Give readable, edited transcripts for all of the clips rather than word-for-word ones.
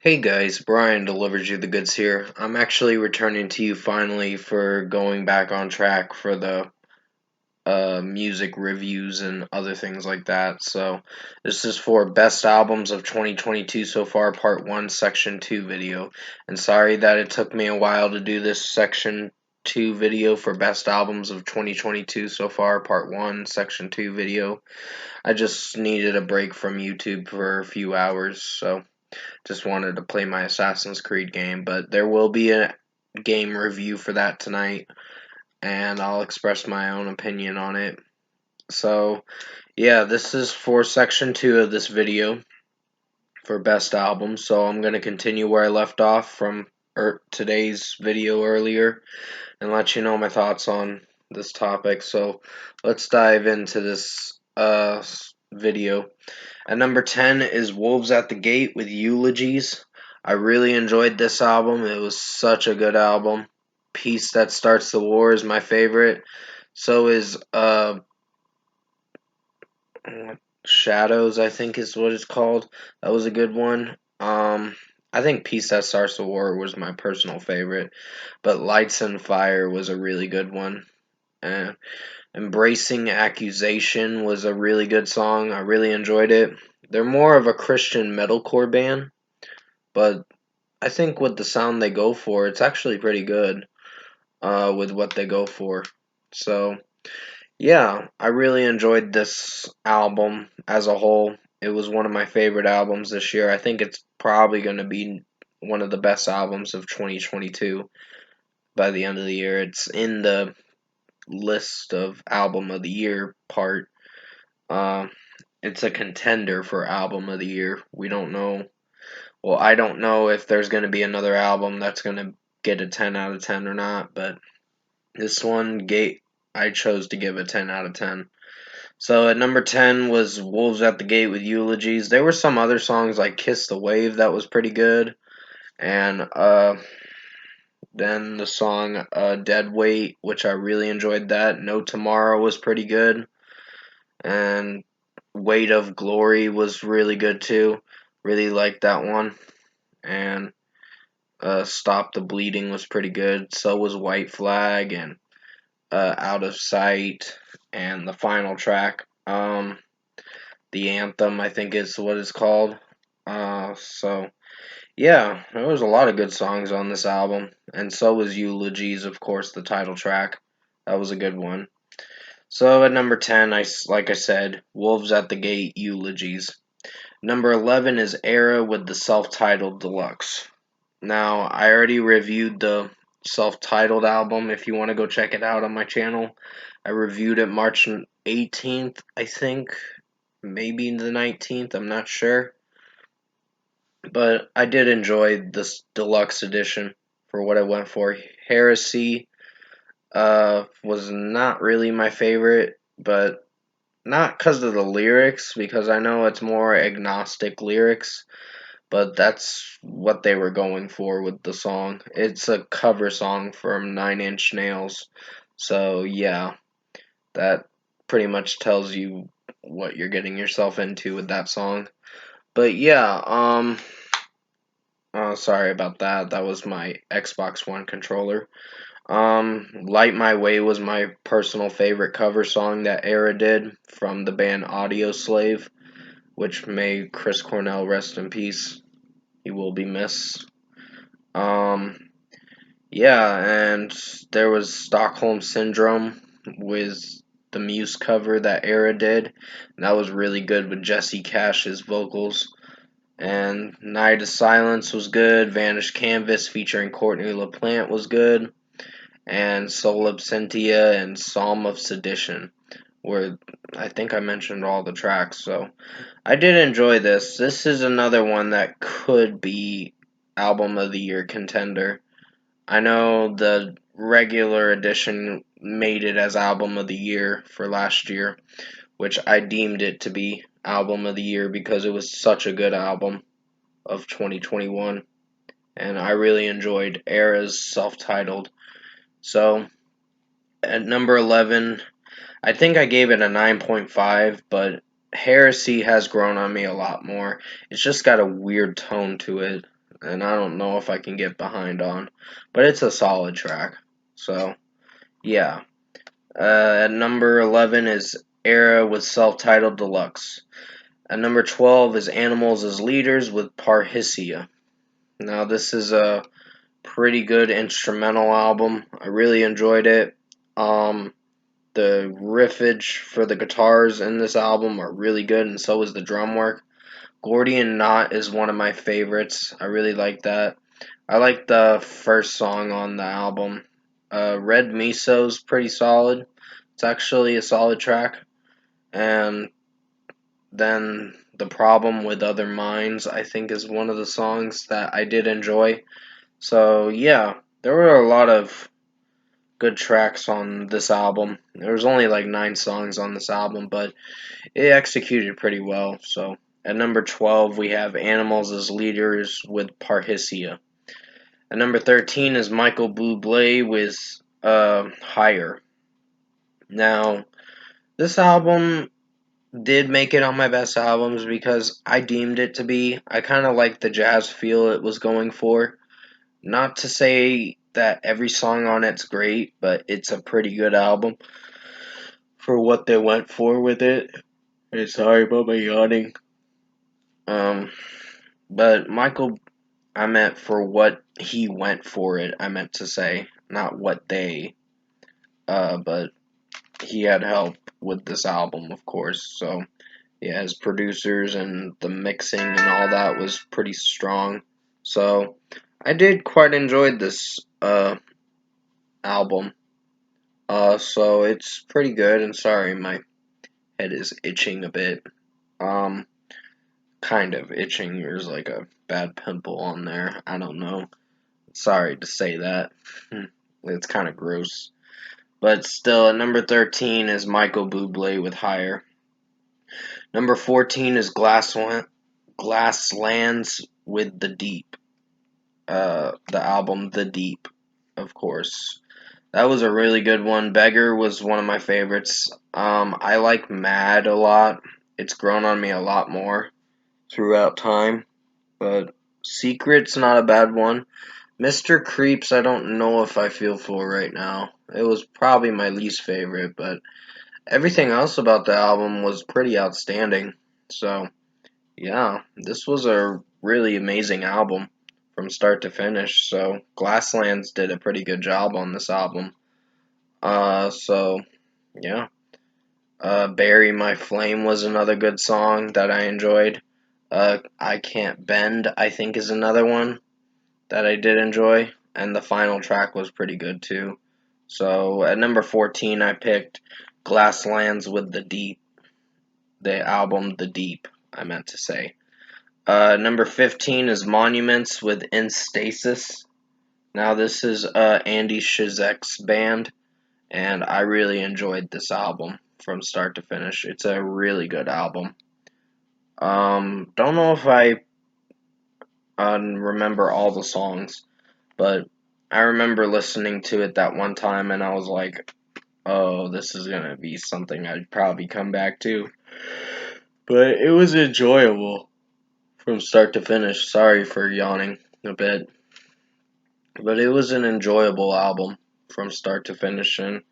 Hey guys, Brian delivers you the goods here. I'm actually returning to you finally for going back on track for the music reviews and other things like that. So, this is for Best Albums of 2022 so far, Part 1, Section 2 video. And sorry that it took me a while to do this Section 2 video for Best Albums of 2022 so far, Part 1, Section 2 video. I just needed a break from YouTube for a few hours, so just wanted to play my Assassin's Creed game, but there will be a game review for that tonight, and I'll express my own opinion on it. So, yeah, this is for section 2 of this video for best album. So, I'm going to continue where I left off from today's video earlier and let you know my thoughts on this topic. So, let's dive into this video. At number 10 is Wolves at the Gate with Eulogies. I really enjoyed this album. It was such a good album. Peace That Starts the War is my favorite. So is Shadows, I think is what it's called. That was a good one. I think Peace That Starts the War was my personal favorite, but Lights and Fire was a really good one. And Embracing Accusation was a really good song. I really enjoyed it. They're more of a Christian metalcore band, but I think with the sound they go for, it's actually pretty good with what they go for. So, yeah, I really enjoyed this album as a whole. It was one of my favorite albums this year. I think it's probably going to be one of the best albums of 2022 by the end of the year. It's in the list of album of the year part. Uh, it's a contender for album of the year. We don't know. Well, I don't know if there's going to be another album that's going to get a 10 out of 10 or not, but this one I chose to give a 10 out of 10. So at number 10 was Wolves at the Gate with Eulogies. There were some other songs like Kiss the Wave that was pretty good, and then the song Dead Weight, which I really enjoyed that. No Tomorrow was pretty good, and Weight of Glory was really good too. Really liked that one. And Stop the Bleeding was pretty good. So was White Flag and Out of Sight and the final track. The Anthem, I think is what it's called. So yeah, there was a lot of good songs on this album, and so was Eulogies, of course, the title track. That was a good one. So at number 10, like I said, Wolves at the Gate, Eulogies. Number 11 is Era with the self-titled deluxe. Now, I already reviewed the self-titled album. If you want to go check it out on my channel, I reviewed it March 18th, I think. Maybe the 19th, I'm not sure. But I did enjoy this deluxe edition for what I went for. Heresy was not really my favorite, but not because of the lyrics, because I know it's more agnostic lyrics, but that's what they were going for with the song. It's a cover song from Nine Inch Nails, so yeah, that pretty much tells you what you're getting yourself into with that song. But yeah, sorry about that. That was my Xbox One controller. Light My Way was my personal favorite cover song that Era did from the band Audioslave, which may Chris Cornell rest in peace. He will be missed. Um, yeah, and there was Stockholm Syndrome with the Muse cover that Era did. And that was really good with Jesse Cash's vocals. And Night of Silence was good. Vanished Canvas featuring Courtney LaPlante was good. And Soul Absentia and Psalm of Sedition were, I think I mentioned all the tracks. So I did enjoy this. This is another one that could be Album of the Year contender. I know the regular edition made it as Album of the Year for last year, which I deemed it to be Album of the Year because it was such a good album of 2021, and I really enjoyed Era's self-titled. So at number 11, I think I gave it a 9.5, but Heresy has grown on me a lot more. It's just got a weird tone to it. and I don't know if I can get behind on, but it's a solid track. So, yeah. At number 11 is Era with Self-Titled Deluxe. At number 12 is Animals as Leaders with Parhisia. Now, this is a pretty good instrumental album. I really enjoyed it. The riffage for the guitars in this album are really good, and so is the drum work. Gordian Knot is one of my favorites. I really like that. I like the first song on the album. Red Miso's pretty solid. It's actually a solid track. And then The Problem with Other Minds, I think, is one of the songs that I did enjoy. So, yeah, there were a lot of good tracks on this album. There was only like 9 songs on this album, but it executed pretty well. So, at number 12, we have Animals as Leaders with Parhisia. At number 13 is Michael Bublé with Higher. Now, this album did make it on my best albums because I deemed it to be. I kind of liked the jazz feel it was going for. Not to say that every song on it's great, but it's a pretty good album for what they went for with it. Hey, sorry about my yawning. Um, but Michael, I meant for what he went for it. I meant to say, not what they. But he had help with this album, of course. So yeah, his producers and the mixing and all that was pretty strong. So I did quite enjoy this album. So it's pretty good. And sorry, my head is itching a bit. Um, kind of itching. There's like a bad pimple on there. I don't know. Sorry to say that. It's kind of gross. But still, at number 13 is Michael Bublé with Higher. Number 14 is Glasslands with The Deep. The album The Deep, of course. That was a really good one. Beggar was one of my favorites. I like Mad a lot. It's grown on me a lot more throughout time. But Secret's not a bad one. Mr. Creeps, I don't know if I feel for right now. It was probably my least favorite, but everything else about the album was pretty outstanding. So, yeah, this was a really amazing album from start to finish. So, Glasslands did a pretty good job on this album. So, yeah. Bury My Flame was another good song that I enjoyed. I Can't Bend, I think, is another one that I did enjoy. And the final track was pretty good too. So, at number 14, I picked Glasslands with The Deep. The album The Deep, I meant to say. Number 15 is Monuments with In Stasis. Now, this is Andy Shizek's band, and I really enjoyed this album from start to finish. It's a really good album. Don't know if I remember all the songs, but I remember listening to it that one time, and I was like, oh, this is gonna be something I'd probably come back to. But it was enjoyable from start to finish. Sorry for yawning a bit. But it was an enjoyable album from start to finish, and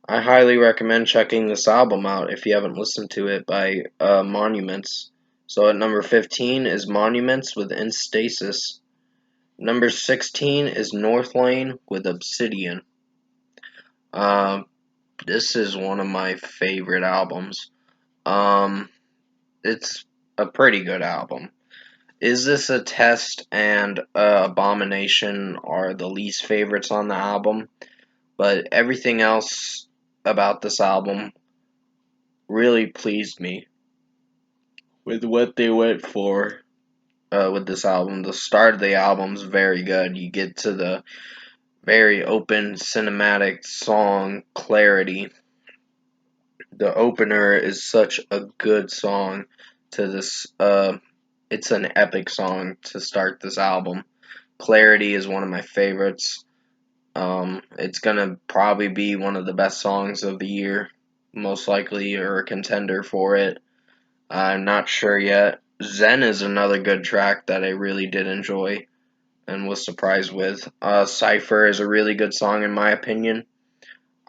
I highly recommend checking this album out if you haven't listened to it by Monuments. So at number 15 is Monuments with In Stasis. Number 16 is Northlane with Obsidian. Um, this is one of my favorite albums. Um, it's a pretty good album. Is This a Test and Abomination are the least favorites on the album, but everything else about this album really pleased me with what they went for with this album. The start of the album's very good. You get to the very open cinematic song Clarity. The opener is such a good song to this. It's an epic song to start this album. Clarity is one of my favorites. It's gonna probably be one of the best songs of the year, most likely, or a contender for it. I'm not sure yet. Zen is another good track that I really did enjoy. and was surprised with. Cypher is a really good song in my opinion.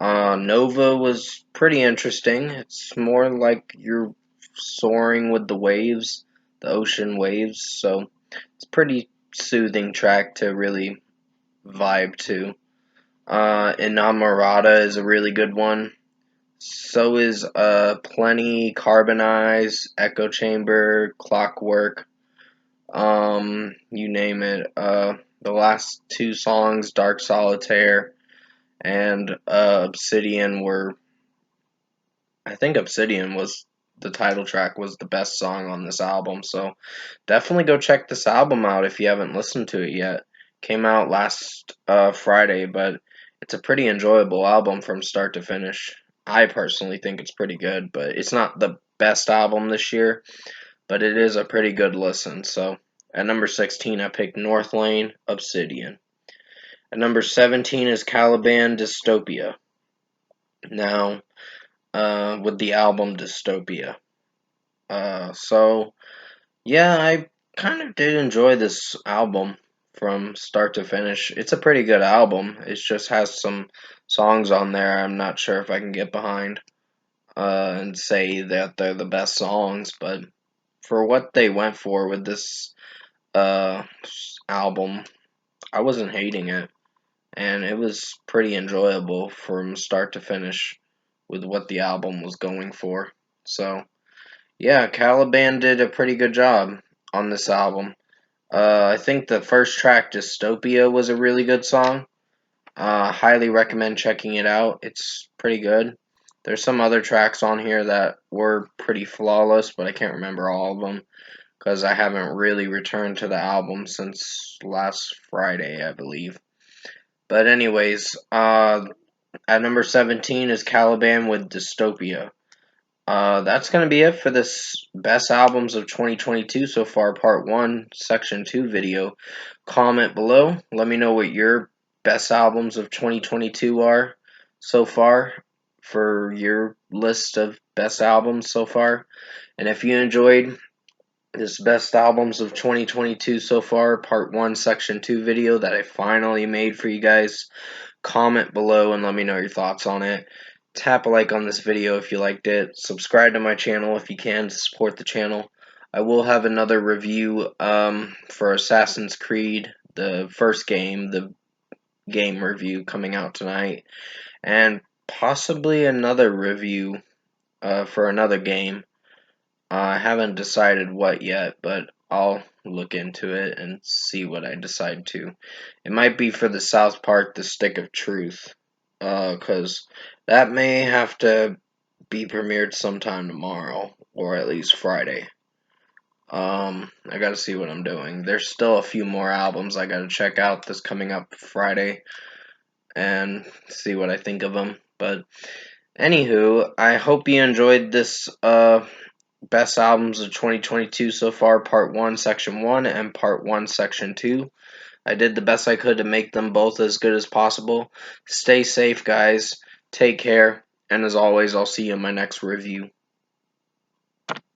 Nova was pretty interesting. It's more like you're soaring with the waves, the ocean waves, so it's a pretty soothing track to really vibe to. Inamorata is a really good one. So is Plenty, Carbonize, Echo Chamber, Clockwork, you name it. The last two songs, Dark Solitaire and Obsidian were, I think Obsidian was the title track was the best song on this album. So definitely go check this album out if you haven't listened to it yet. Came out last Friday, but it's a pretty enjoyable album from start to finish. I personally think it's pretty good, but it's not the best album this year, but it is a pretty good listen. So at number 16, I picked Northlane, Obsidian. At number 17 is Caliban, Dystopia. Now, with the album Dystopia. So yeah, I kind of did enjoy this album from start to finish. It's a pretty good album. It just has some songs on there I'm not sure if I can get behind and say that they're the best songs, but for what they went for with this uh, album, I wasn't hating it, and it was pretty enjoyable from start to finish with what the album was going for. So, yeah, Caliban did a pretty good job on this album. I think the first track, Dystopia, was a really good song. Highly recommend checking it out. It's pretty good. There's some other tracks on here that were pretty flawless, but I can't remember all of them because I haven't really returned to the album since last Friday, I believe. But anyways, at number 17 is Caliban with Dystopia. That's going to be it for this Best Albums of 2022 so far, Part 1, Section 2 video. Comment below. Let me know what your Best Albums of 2022 are so far for your list of Best Albums so far. And if you enjoyed this Best Albums of 2022 so far, Part 1, Section 2 video that I finally made for you guys, comment below and let me know your thoughts on it. Tap a like on this video if you liked it. Subscribe to my channel if you can to support the channel. I will have another review for Assassin's Creed, the first game, the game review coming out tonight. And possibly another review for another game. I haven't decided what yet, but I'll look into it and see what I decide to. It might be for the South Park The Stick of Truth, because that may have to be premiered sometime tomorrow, or at least Friday. I gotta see what I'm doing. There's still a few more albums I gotta check out this coming up Friday and see what I think of them. But anywho, I hope you enjoyed this Best Albums of 2022 so far, Part 1, Section 1, and Part 1, Section 2. I did the best I could to make them both as good as possible. Stay safe, guys. Take care. And as always, I'll see you in my next review.